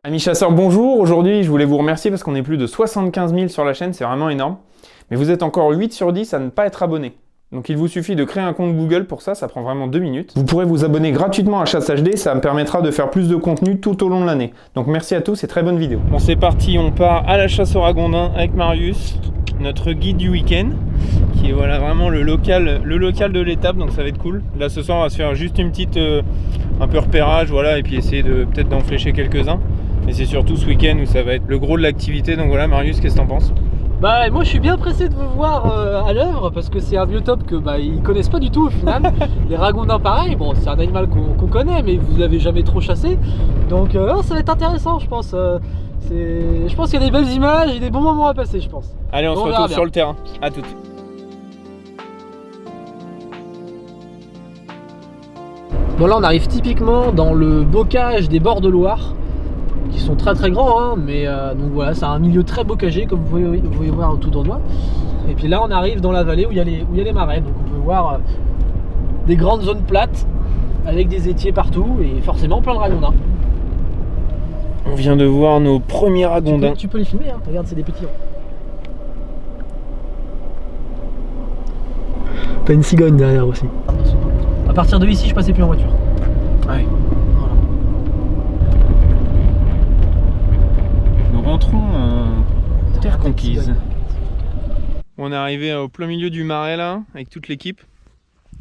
Amis chasseurs, bonjour. Aujourd'hui, je voulais vous remercier parce qu'on est plus de 75 000 sur la chaîne, c'est vraiment énorme. Mais vous êtes encore 8 sur 10 à ne pas être abonnés. Donc il vous suffit de créer un compte Google pour ça prend vraiment 2 minutes. Vous pourrez vous abonner gratuitement à Chasse HD, ça me permettra de faire plus de contenu tout au long de l'année. Donc merci à tous et très bonne vidéo. Bon, c'est parti, on part à la chasse au ragondin avec Marius, notre guide du week-end, qui est voilà, vraiment le local de l'étape, donc ça va être cool. Là ce soir on va se faire juste une petite, un peu repérage, voilà, et puis essayer de peut-être d'en flécher quelques-uns. Mais c'est surtout ce week-end où ça va être le gros de l'activité. Donc voilà, Marius, qu'est-ce que t'en penses? Bah moi je suis bien pressé de vous voir à l'œuvre parce que c'est un biotope que ils connaissent pas du tout au final. Les ragondins pareil, bon c'est un animal qu'on connaît mais vous l'avez jamais trop chassé. Donc ça va être intéressant je pense. Je pense qu'il y a des belles images et des bons moments à passer je pense. Allez on se retrouve sur le terrain, à tout de suite. Bon là on arrive typiquement dans le bocage des bords de Loire, qui sont très très grands hein, mais donc voilà c'est un milieu très bocagé comme vous pouvez voir autour de moi. Et puis là on arrive dans la vallée où il y a les marais, donc on peut voir des grandes zones plates avec des étiers partout et forcément plein de ragondins. On vient de voir nos premiers ragondins. Tu peux les filmer hein, regarde c'est des petits. T'as une cigogne derrière aussi. À partir de ici je passais plus en voiture. Ouais. Rentrons en terre conquise. On est arrivé au plein milieu du marais là, avec toute l'équipe.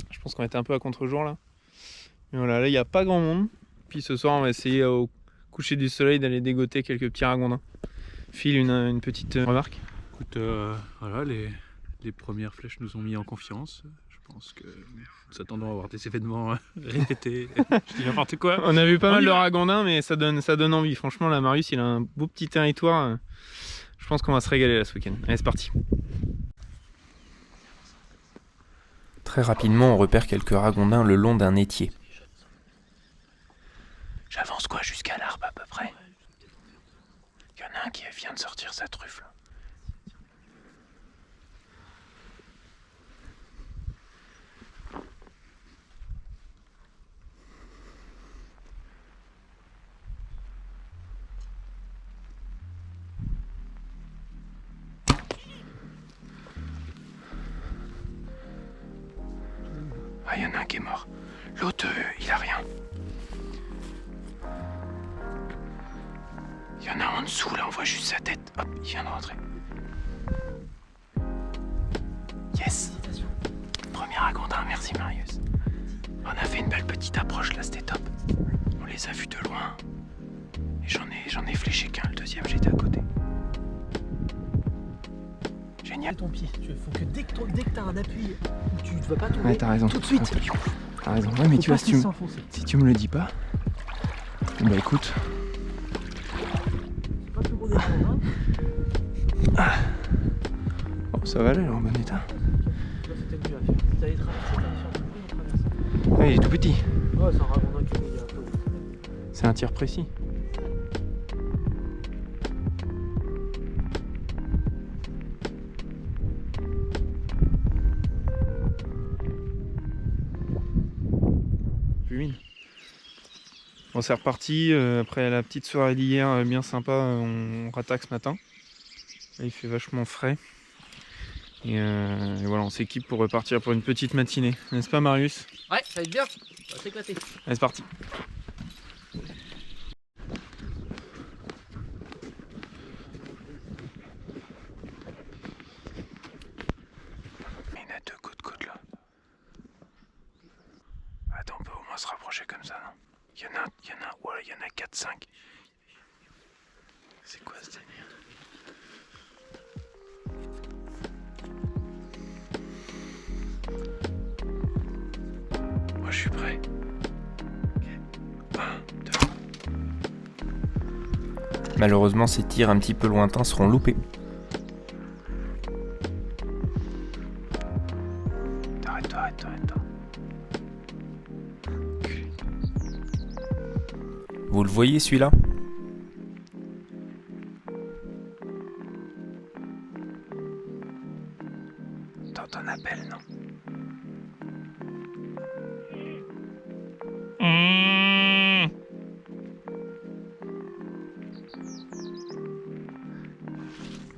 Je pense qu'on était un peu à contre-jour là. Mais voilà, là il n'y a pas grand monde. Puis ce soir on va essayer au coucher du soleil d'aller dégoter quelques petits ragondins. Phil, une petite remarque? Écoute, voilà, les premières flèches nous ont mis en confiance. Je pense que nous attendons à avoir des événements répétés. Je dis n'importe quoi. On a vu pas mal de ragondins, mais ça donne envie. Franchement, là, Marius, il a un beau petit territoire. Je pense qu'on va se régaler là ce week-end. Allez, c'est parti. Très rapidement, on repère quelques ragondins le long d'un étier. J'avance quoi jusqu'à l'arbre à peu près? Il y en a un qui vient de sortir sa truffe là. Ah, il y en a un qui est mort. L'autre, il a rien. Il y en a en dessous, là, on voit juste sa tête. Hop, il vient de rentrer. Yes! Premier ragondin, merci Marius. On a fait une belle petite approche, là, c'était top. On les a vus de loin. Et j'en ai fléché qu'un, le deuxième, j'étais à côté. Génial. Ton pied, il faut que dès que tu as un appui, tu ne vas pas tomber. Ouais, t'as raison. Tout de suite. T'as raison. Ouais, mais tu vois, si tu me le dis pas, bah écoute. C'est pas le plus gros des ragondins. Oh, ça va aller, il est en bon état. Là, c'était mieux à faire. Si t'allais traverser, t'allais faire du coup en traversant. Ouais, il est tout petit. Ouais, c'est un ragondin qui est un peu. C'est un tir précis. Bon, c'est reparti, après la petite soirée d'hier bien sympa, on rattaque ce matin. Là, il fait vachement frais. Et voilà, on s'équipe pour repartir pour une petite matinée. N'est-ce pas Marius? Ouais, ça va être bien, on va s'éclater. Allez, c'est parti. Il y en a deux côte côte là. Attends, on peut au moins se rapprocher comme ça, non? Il y en a 4-5. C'est quoi ce délire? Moi je suis prêt. Ok. 1, 2. Malheureusement, ces tirs un petit peu lointains seront loupés. Arrête-toi. Vous le voyez celui-là?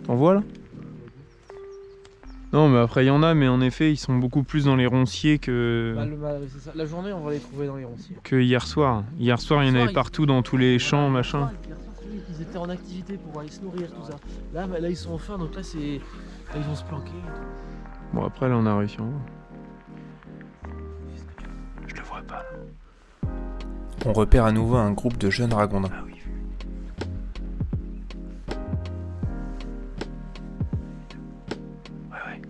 T'en vois là? Non, mais après il y en a, mais en effet, ils sont beaucoup plus dans les ronciers que... c'est ça. La journée, on va les trouver dans les ronciers. Que hier soir. Hier soir, il y en avait partout dans tous les champs, machin. Hier soir, ils étaient en activité pour aller se nourrir, tout ça. Là, ils sont en faim, donc là, ils vont se planquer. Bon, après, là, on a réussi en haut. Je le vois pas. On repère à nouveau un groupe de jeunes ragondins. Ah oui. Ouais.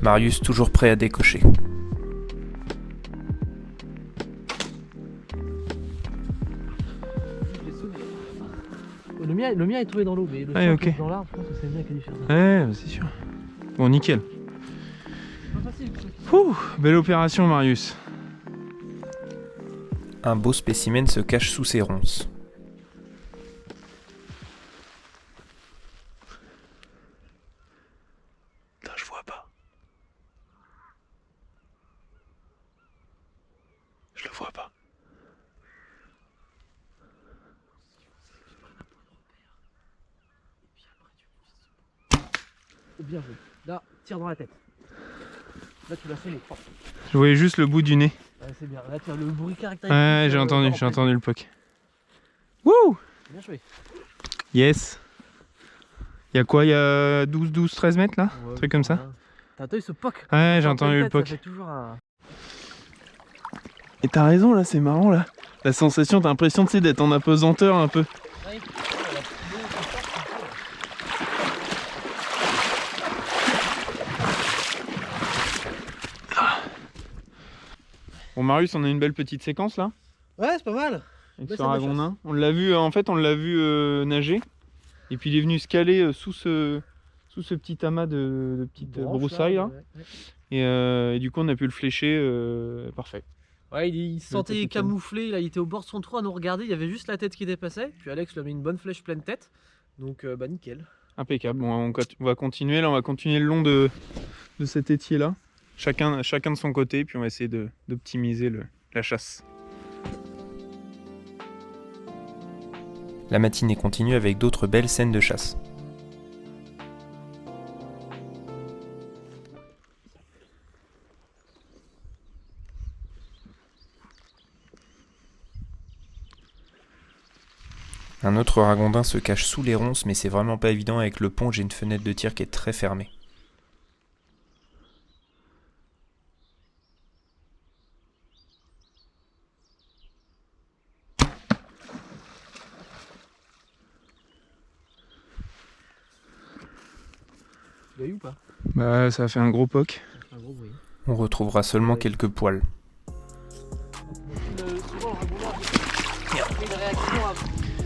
Marius toujours prêt à décocher. Le mien est tombé dans l'eau, mais le Ouais, tien ok. tombe dans l'arbre, je pense que c'est le mien qui a dû faire ça. Ouais, bah, c'est sûr. Bon, nickel. Pas facile, quoi. Ouh, belle opération, Marius. Un beau spécimen se cache sous ses ronces. Putain, je vois pas. Je le vois pas. Bien joué. Là, tire dans la tête. Là, tu l'as fait les trois. Je voyais juste le bout du nez. Ouais, c'est bien. Là, tu as le bruit caractéristique. Ouais, j'ai entendu le poc. Wouh! Bien joué. Yes. Il y a quoi? Il y a 12, 13 mètres là? Ouais, truc comme ça. T'as entendu ce poc? Ouais, j'ai En entendu pleine le tête, poc. ça fait toujours un... Et t'as raison là, c'est marrant là. La sensation, t'as l'impression tu sais, d'être en apesanteur un peu. Ouais. Bon Marius, on a une belle petite séquence là. Ouais, c'est pas mal. Avec Ouais, ce ça ragondin. On l'a vu, en fait, on l'a vu nager. Et puis il est venu se caler sous ce petit amas de petites broussailles là. Et du coup, on a pu le flécher. Parfait. Ouais, il se sentait capitaine. camouflé, là, il était au bord de son trou à nous regarder, il y avait juste la tête qui dépassait. Puis Alex lui a mis une bonne flèche pleine tête. Donc, bah nickel. Impeccable. Bon, on va continuer là. On va continuer le long de cet étier là. Chacun de son côté. Puis on va essayer d'optimiser la chasse. La matinée continue avec d'autres belles scènes de chasse. Un autre ragondin se cache sous les ronces, mais c'est vraiment pas évident avec le pont, j'ai une fenêtre de tir qui est très fermée. Tu l'as eu ou pas? Bah, ça a fait un gros poc. Un gros bruit. On retrouvera seulement quelques poils. Souvent, le ragondin fait une réaction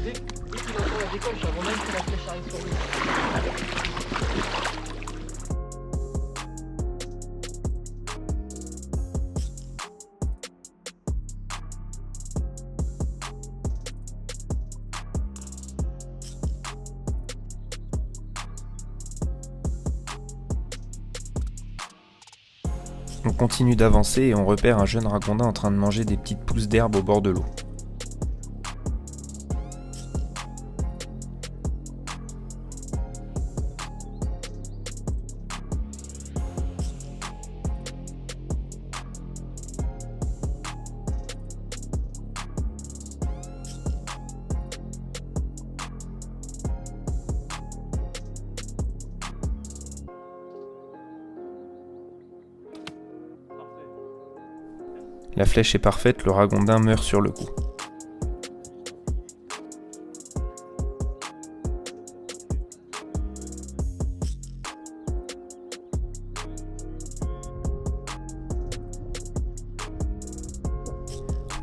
dès qu'il entend la décoche, avant même que la flèche arrive sur lui. On continue d'avancer et on repère un jeune ragondin en train de manger des petites pousses d'herbe au bord de l'eau. La flèche est parfaite, le ragondin meurt sur le coup.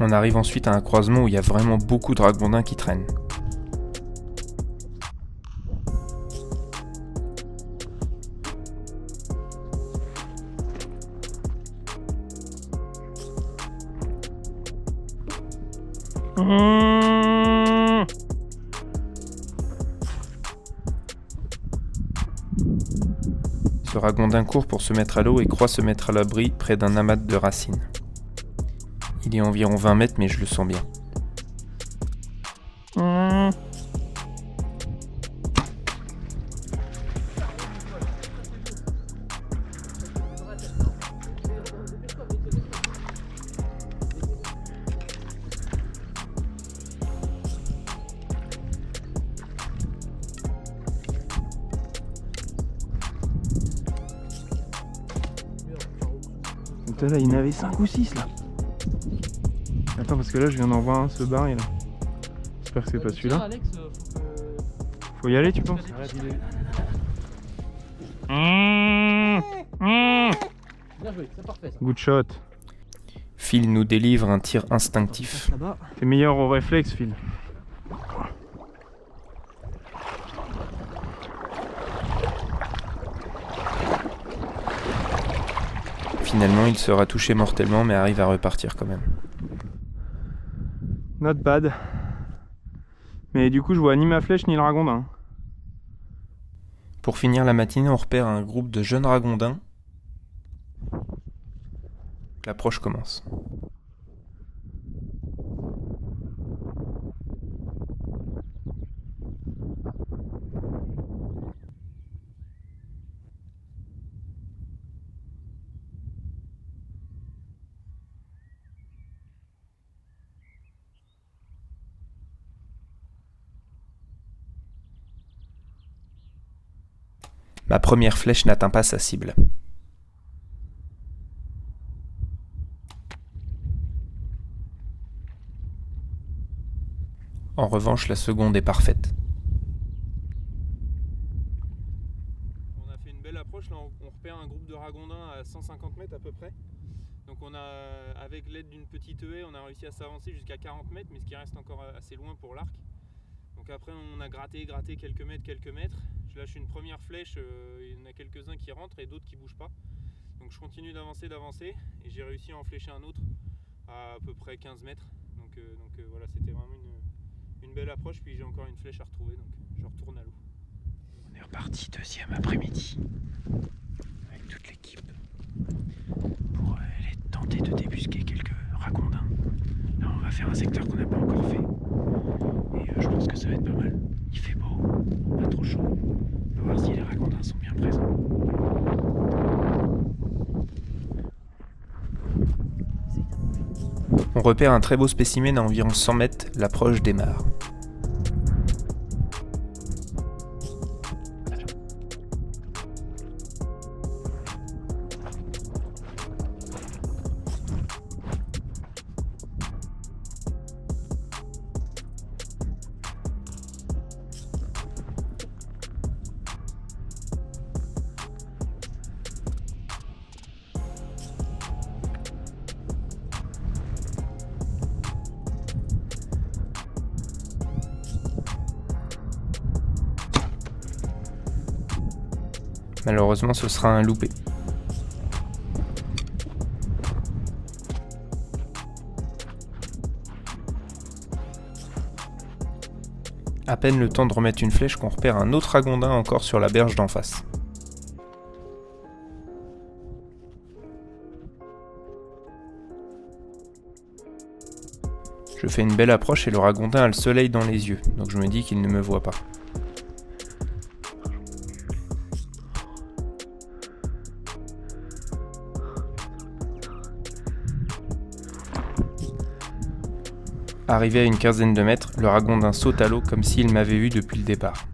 On arrive ensuite à un croisement où il y a vraiment beaucoup de ragondins qui traînent. Ce ragondin court pour se mettre à l'eau et croit se mettre à l'abri près d'un amas de racines. Il est environ 20 mètres mais je le sens bien. Là, il y en avait 5 ou 6 là. Attends, parce que là, je viens d'en voir un se barrer là. J'espère que c'est pas celui-là. Faut y aller, tu penses? Bien joué, c'est parfait ça. Good shot. Phil nous délivre un tir instinctif. Là-bas. T'es meilleur au réflexe, Phil. Finalement, il sera touché mortellement mais arrive à repartir quand même. Not bad. Mais du coup, je vois ni ma flèche ni le ragondin. Pour finir la matinée, on repère un groupe de jeunes ragondins. L'approche commence. Ma première flèche n'atteint pas sa cible. En revanche, la seconde est parfaite. On a fait une belle approche, là on repère un groupe de ragondins à 150 mètres à peu près. Donc on a, avec l'aide d'une petite haie, on a réussi à s'avancer jusqu'à 40 mètres, mais ce qui reste encore assez loin pour l'arc. Donc après on a gratté quelques mètres. Je lâche une première flèche, il y en a quelques-uns qui rentrent et d'autres qui bougent pas. Donc je continue d'avancer et j'ai réussi à en flécher un autre à peu près 15 mètres. Donc voilà, c'était vraiment une belle approche, puis j'ai encore une flèche à retrouver, donc je retourne à l'eau. On est reparti deuxième après-midi avec toute l'équipe pour aller tenter de débusquer quelques ragondins. Là on va faire un secteur qu'on n'a pas encore fait et je pense que ça va être pas mal. Il fait beau, pas trop chaud. On va voir si les ragondins sont bien présents. On repère un très beau spécimen à environ 100 mètres, l'approche démarre. Malheureusement, ce sera un loupé. À peine le temps de remettre une flèche qu'on repère un autre ragondin encore sur la berge d'en face. Je fais une belle approche et le ragondin a le soleil dans les yeux, donc je me dis qu'il ne me voit pas. Arrivé à une quinzaine de mètres, le ragondin saute à l'eau comme s'il m'avait vu depuis le départ.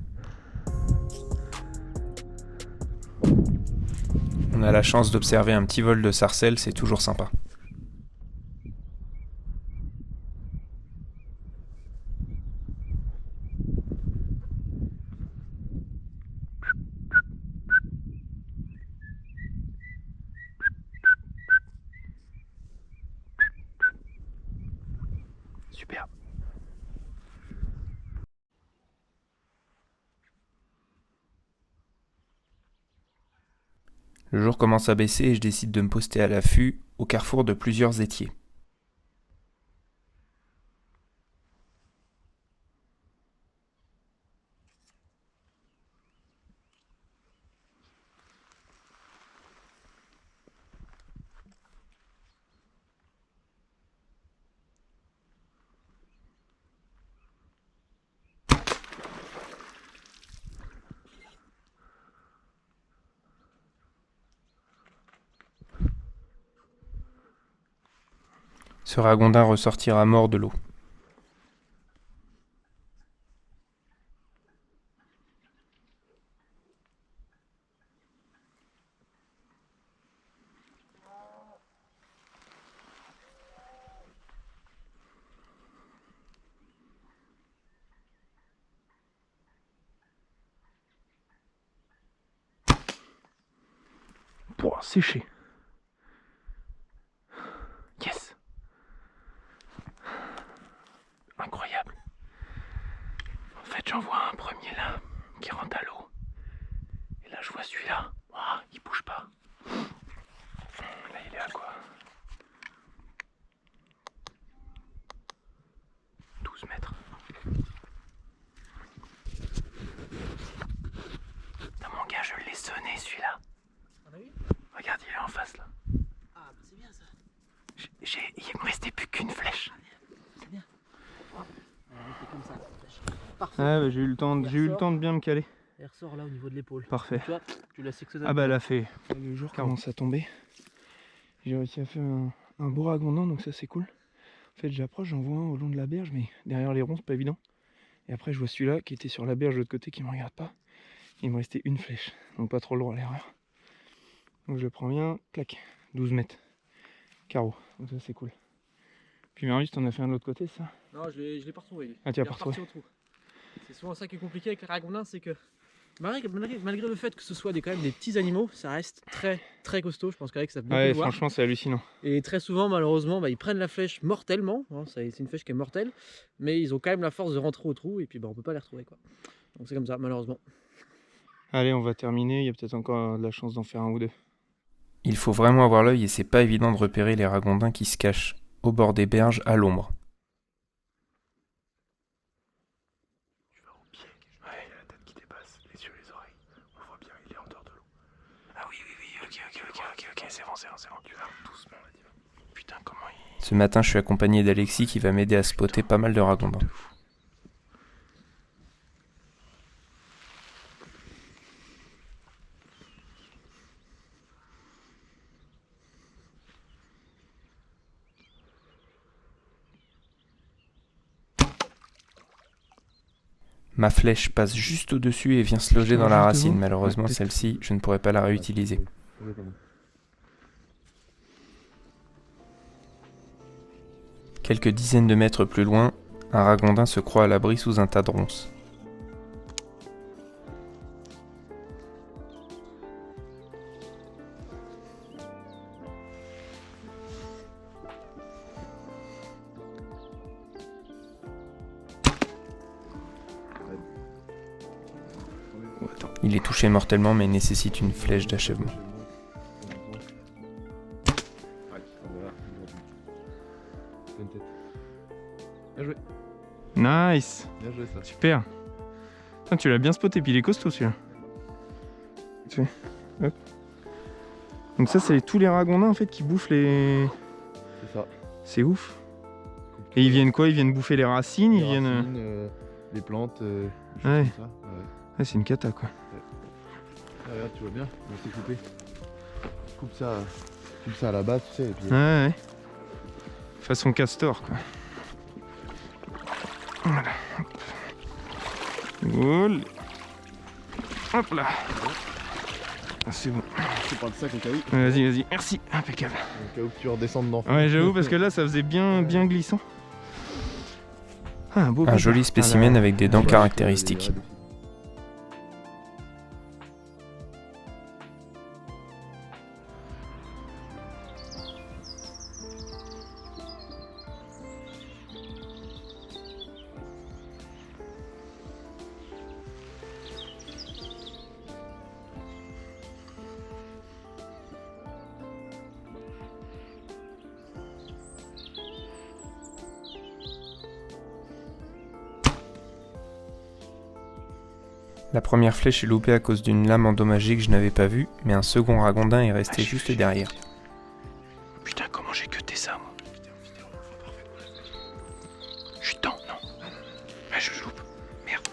On a la chance d'observer un petit vol de sarcelles, c'est toujours sympa. Super. Le jour commence à baisser et je décide de me poster à l'affût au carrefour de plusieurs étiers. Ce ragondin ressortira mort de l'eau. Pour sécher. Yes. Incroyable. En fait, j'en vois un premier là qui rentre à l'eau. Et là, je vois celui-là. Ouah, il bouge pas. Là, il est à quoi? 12 mètres. Non, mon gars, je l'ai sonné celui-là. Regarde, il est en face là. Ah, bah c'est bien ça. Il me restait plus qu'une flèche. C'est bien. C'est comme ça. Parfait. Ah bah, j'ai eu le temps de bien me caler. Elle ressort là au niveau de l'épaule. Parfait. Tu vois, tu la sectionnes. Ah bah elle a fait. Le jour commence à tomber. J'ai réussi à faire un beau ragondin, donc ça c'est cool. En fait j'approche, j'en vois un au long de la berge, mais derrière les ronds c'est pas évident. Et après je vois celui-là qui était sur la berge de l'autre côté qui me regarde pas. Il me restait une flèche, donc pas trop le droit à l'erreur. Donc je le prends bien, clac, 12 mètres. Carreau, donc ça c'est cool. Puis Marius, t'en as fait un de l'autre côté ça? Non, je l'ai pas retrouvé. Lui. Ah tu as Il est pas retrouvé? reparti au trou. C'est souvent ça qui est compliqué avec les ragondins, c'est que malgré le fait que ce soit quand même des petits animaux, ça reste très costaud. Je pense qu'avec ça peut beaucoup Ouais le voir. franchement c'est hallucinant. Et très souvent, malheureusement, ils prennent la flèche mortellement. Hein, c'est une flèche qui est mortelle, mais ils ont quand même la force de rentrer au trou et puis on peut pas les retrouver quoi. Donc c'est comme ça, malheureusement. Allez, on va terminer, il y a peut-être encore de la chance d'en faire un ou deux. Il faut vraiment avoir l'œil et c'est pas évident de repérer les ragondins qui se cachent au bord des berges à l'ombre. Tu vas au pied. Ouais, il a la tête qui dépasse, les yeux, les oreilles. On le voit bien, il est en dehors de l'eau. Ah oui, ok, c'est bon. Tu vas doucement, là, dis-moi. Putain, comment il... Ce matin, je suis accompagné d'Alexis qui va m'aider à spotter pas mal de ragondins. Ma flèche passe juste au-dessus et vient se loger dans la racine. Malheureusement, celle-ci, je ne pourrai pas la réutiliser. Quelques dizaines de mètres plus loin, un ragondin se croit à l'abri sous un tas de ronces. Il est touché mortellement mais nécessite une flèche d'achèvement. Bien joué. Nice. Bien joué ça. Super. Putain, tu l'as bien spoté, puis il est costaud celui-là. Hop. Donc ça c'est tous les ragondins en fait qui bouffent les... C'est ça. C'est ouf. Et ils viennent quoi? Ils viennent bouffer les racines, ils viennent... Racines, les plantes, Ouais. comme ça. Ouais. Ouais, c'est une cata quoi. Ah, regarde, tu vois bien, on s'est coupé. Coupe ça à la base, tu sais, et puis... Ouais. Façon castor quoi. Voilà. Hop. Hop là. Ah, c'est bon. Je parle de ça au cas où. Vas-y. Merci. Impeccable. Au cas où tu redescends dedans. Ouais, j'avoue parce que là ça faisait bien glissant. Ah, un beau Un joli bâtard. spécimen avec des dents caractéristiques. La première flèche est loupée à cause d'une lame endommagée que je n'avais pas vue, mais un second ragondin est resté juste derrière. Putain, comment j'ai cuté ça, moi? Je suis dedans, non? Ouais, je loupe. Merde.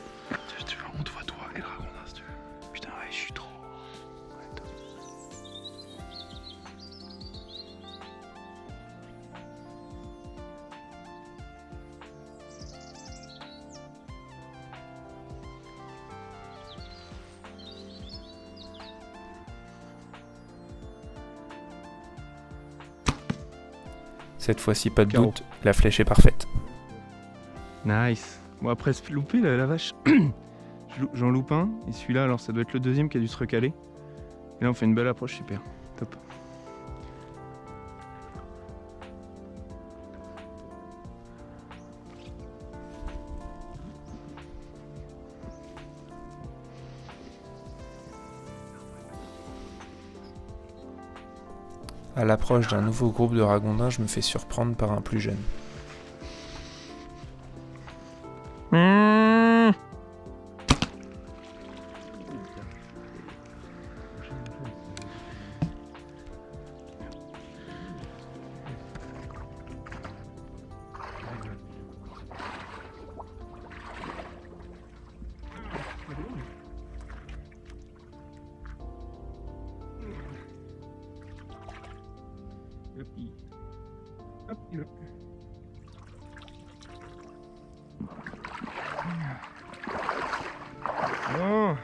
On te voit toi et le ragondin, si tu veux. Putain, ouais, je suis trop... Ouais, top. Cette fois-ci, pas de Carreau. doute, la flèche est parfaite. Nice. Bon, après ce loupé, la vache, j'en loupe un. Et celui-là, alors ça doit être le deuxième qui a dû se recaler. Et là, on fait une belle approche, super. Top. À l'approche d'un nouveau groupe de ragondins, je me fais surprendre par un plus jeune. Hop, il est là. Oh.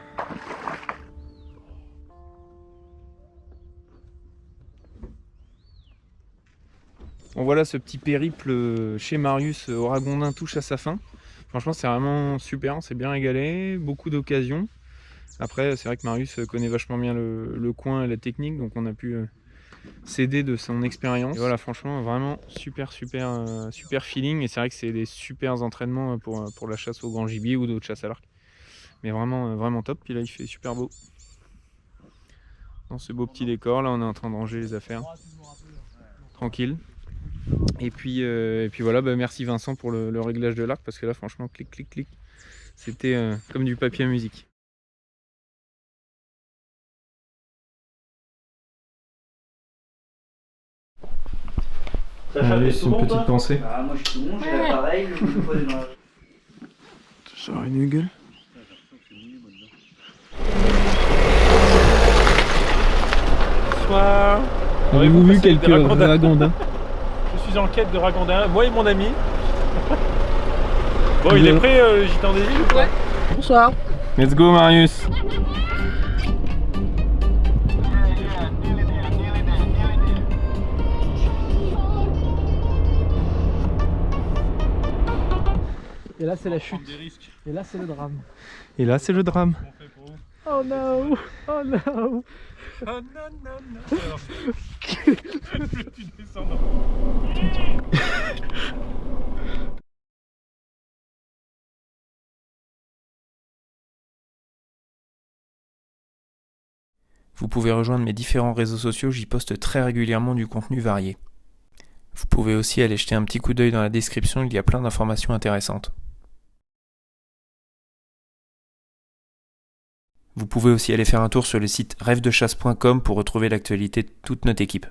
Bon, voilà, ce petit périple chez Marius au Ragondin touche à sa fin. Franchement, c'est vraiment super, on s'est bien régalé, beaucoup d'occasions. Après, c'est vrai que Marius connaît vachement bien le coin et la technique, donc on a pu s'aider de son expérience. Et voilà, franchement, vraiment super feeling. Et c'est vrai que c'est des super entraînements pour la chasse au grand gibier ou d'autres chasses à l'arc. Mais vraiment top. Puis là, il fait super beau. Dans ce beau petit décor, là, on est en train de ranger les affaires. Tranquille. Et puis voilà, bah, merci Vincent pour le réglage de l'arc, parce que là, franchement, clic, clic, clic. C'était comme du papier à musique. Allez, c'est une petite pensée. Ah, moi je suis tout bon, j'ai l'appareil, le poids est dans la... Ça aurait une gueule. Bonsoir. Avez-vous vu quelques ragondins. ragondins? Je suis en quête de ragondins, moi et mon ami. Bon, il est prêt, le gitan des îles ou quoi? Bonsoir. Let's go Marius. Et là, c'est la chute. Et là, c'est le drame. Et là, c'est le drame. Oh no! Oh no! Oh non, non, non. Alors, tu descends dans... Vous pouvez rejoindre mes différents réseaux sociaux, j'y poste très régulièrement du contenu varié. Vous pouvez aussi aller jeter un petit coup d'œil dans la description, il y a plein d'informations intéressantes. Vous pouvez aussi aller faire un tour sur le site rêvedechasse.com pour retrouver l'actualité de toute notre équipe.